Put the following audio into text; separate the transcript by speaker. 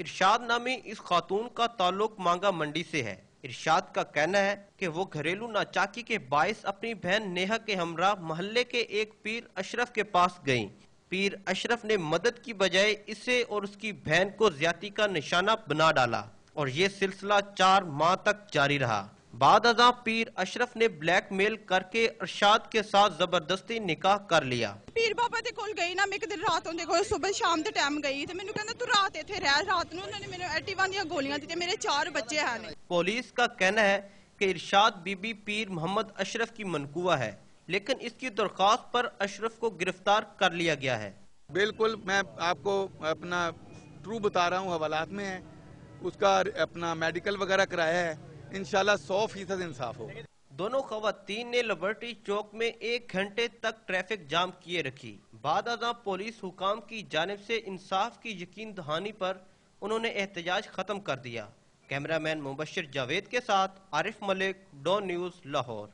Speaker 1: ارشاد نامی اس خاتون کا تعلق مانگا منڈی سے ہے۔ ارشاد کا کہنا ہے کہ وہ گھریلو ناچاکی کے باعث اپنی بہن نیہا کے ہمراہ محلے کے ایک پیر اشرف کے پاس گئیں۔ پیر اشرف نے مدد کی بجائے اسے اور اس کی بہن کو زیادتی کا نشانہ بنا ڈالا اور یہ سلسلہ 4 ماہ تک جاری رہا۔ بعد ازاں پیر اشرف نے بلیک میل کر کے ارشاد کے ساتھ زبردستی نکاح کر لیا۔
Speaker 2: پیر بابا دے کول گئی نا، میں ایک دن رات ہوندے کوئی صبح شام دے ٹائم گئی تے مینوں کہندا تو رات ایتھے رہ، رات نوں انہوں نے مینوں 81 دیاں گولیاں دتے، میرے 4 بچے ہیں۔
Speaker 1: پولیس کا کہنا ہے کہ ارشاد بی بی پیر محمد اشرف کی منقوہ ہے، لیکن اس کی درخواست پر اشرف کو گرفتار کر لیا گیا ہے۔
Speaker 3: بالکل میں آپ کو اپنا ٹرو بتا رہا ہوں، حوالات میں ہے، اس کا اپنا میڈیکل وغیرہ کرایا ہے، انشاءاللہ 100% انصاف ہوگا۔
Speaker 1: دونوں خواتین نے لبرٹی چوک میں 1 گھنٹے تک ٹریفک جام کیے رکھی۔ بعد ازاں پولیس حکام کی جانب سے انصاف کی یقین دہانی پر انہوں نے احتجاج ختم کر دیا۔ کیمرہ مین مبشر جاوید کے ساتھ عارف ملک، ڈون نیوز، لاہور۔